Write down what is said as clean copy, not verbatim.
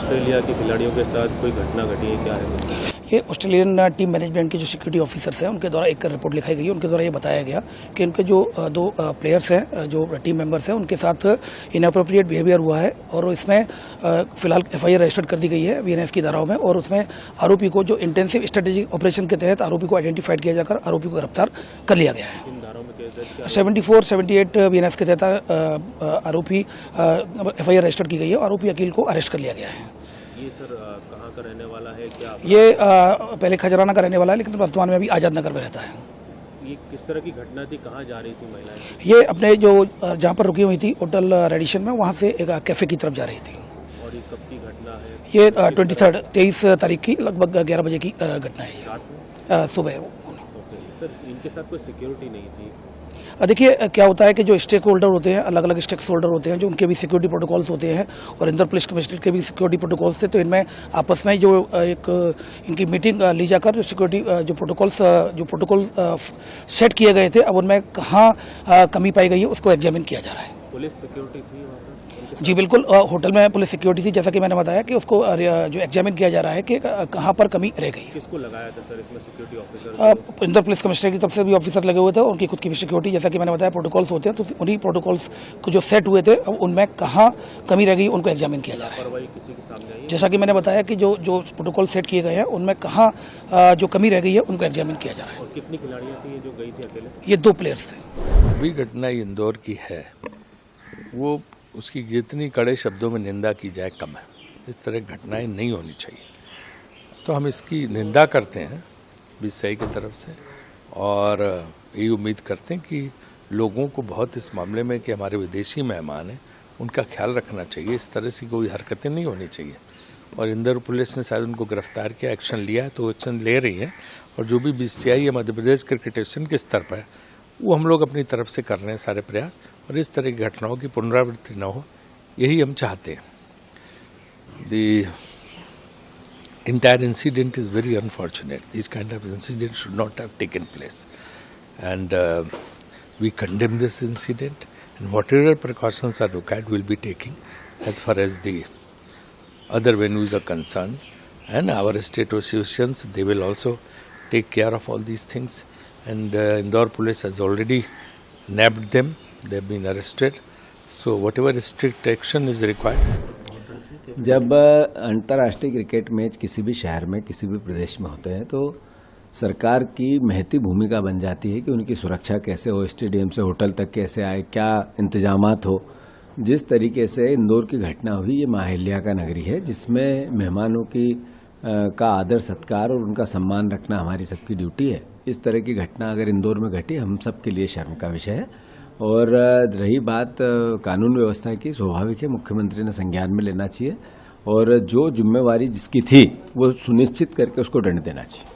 Australia के खिलाड़ियों के साथ कोई घटना घटी है, क्या है? ये ऑस्ट्रेलियन टीम मैनेजमेंट के जो सिक्योरिटी ऑफिसर्स हैं उनके द्वारा एक रिपोर्ट लिखाई गई है। उनके द्वारा ये बताया गया कि उनके जो दो प्लेयर्स हैं, जो टीम मेंबर्स हैं, उनके साथ इनअप्रोप्रिएट बिहेवियर हुआ है और इसमें फिलहाल एफआईआर रजिस्टर्ड कर दी गई है बीएनएस की धाराओं में। और उसमें आरोपी को जो इंटेंसिव स्ट्रेटेजिक ऑपरेशन के तहत आरोपी को आइडेंटिफाइड किया जाकर आरोपी को गिरफ्तार कर लिया गया है। 74, 78 बीएनएस के तहत आरोपी एफआईआर रजिस्टर्ड की गई है। आरोपी अकील को अरेस्ट कर लिया गया है। ये सर कहाँ का रहने वाला है, क्या? ये पहले खजराना का रहने वाला है, लेकिन वर्तमान में अभी आजादनगर में रहता है। ये किस तरह की घटना थी, कहाँ जा रही थी महिलाएं? ये अपने जो जहाँ पर रुकी हुई थी होटल रेडिशन में, वहाँ से एक कैफे की तरफ जा रही थी। और ये कब की घटना है? ये 23 तारीख की लगभग 11 बजे की घटना है, सुबह। सर इनके साथ कोई सिक्योरिटी नहीं थी? देखिए क्या होता है कि जो स्टेक होल्डर होते हैं, अलग अलग स्टेक होल्डर होते हैं, जो उनके भी सिक्योरिटी प्रोटोकॉल्स होते हैं और इंदौर पुलिस कमिश्नरेट के भी सिक्योरिटी प्रोटोकॉल्स थे। तो इनमें आपस में जो एक इनकी मीटिंग ली जाकर जो सिक्योरिटी जो प्रोटोकॉल सेट किए गए थे, अब उनमें कहाँ कमी पाई गई है उसको एग्जामिन किया जा रहा है। पुलिस सिक्योरिटी थी वहाँ पर? जी बिल्कुल, होटल में पुलिस सिक्योरिटी थी, जैसा कि मैंने बताया कि उसको जो एग्जामिन किया जा रहा है कि कहाँ पर कमी रह गई है। किसको लगाया था सर इसमें security officer? Indore police commissionerate की तरफ से भी ऑफिसर लगे हुए थे और उनकी खुद की भी सिक्योरिटी, जैसा कि मैंने बताया प्रोटोकॉल्स होते हैं, तो उन्हीं प्रोटोकॉल्स को जो सेट हुए थे अब उनमें कहाँ कमी रह गई उनको एग्जामिन किया जा रहा है। किसी के सामने आई? जैसा कि मैंने बताया कि जो प्रोटोकॉल सेट किए गए हैं उनमें कहाँ जो कमी रह गई है उनको एग्जामिन किया जा रहा है। और कितनी खिलाड़ियाँ थी जो गई थी अकेले? ये 2 प्लेयर्स थे। अभी घटना इंदौर की है, वो उसकी जितनी कड़े शब्दों में निंदा की जाए कम है। इस तरह घटनाएं नहीं होनी चाहिए, तो हम इसकी निंदा करते हैं बीसीसीआई की तरफ से और यही उम्मीद करते हैं कि लोगों को बहुत इस मामले में कि हमारे विदेशी मेहमान हैं उनका ख्याल रखना चाहिए। इस तरह से कोई हरकतें नहीं होनी चाहिए और इंदौर पुलिस ने शायद उनको गिरफ्तार किया, एक्शन लिया है, तो एक्शन ले रही है। और जो भी बीसीसीआई या मध्य प्रदेश क्रिकेट एसोसिएशन के स्तर पर है वो हम लोग अपनी तरफ से कर रहे हैं सारे प्रयास, और इस तरह की घटनाओं की पुनरावृत्ति न हो, यही हम चाहते हैं। The entire incident is very unfortunate. These kind of incidents should not have taken place, and we condemn this incident, and whatever precautions are required will be taking as far as the other venues are concerned, and our state associations, they will also take care of all these things, and Indore police has already nabbed them. They have been arrested, so whatever strict action is required. जब अंतर्राष्ट्रीय cricket match किसी भी शहर में किसी भी प्रदेश में होते हैं तो सरकार की महती भूमिका बन जाती है कि उनकी सुरक्षा कैसे हो, स्टेडियम से होटल तक कैसे आए, क्या इंतजामात हो। जिस तरीके से इंदौर की घटना हुई, ये माहिल्या का नगरी है जिसमें मेहमानों की का आदर सत्कार और उनका सम्मान रखना हमारी सबकी ड्यूटी है। इस तरह की घटना अगर इंदौर में घटी हम सब के लिए शर्म का विषय है। और रही बात कानून व्यवस्था की, स्वाभाविक है मुख्यमंत्री ने संज्ञान में लेना चाहिए और जो जिम्मेवारी जिसकी थी वो सुनिश्चित करके उसको दंड देना चाहिए।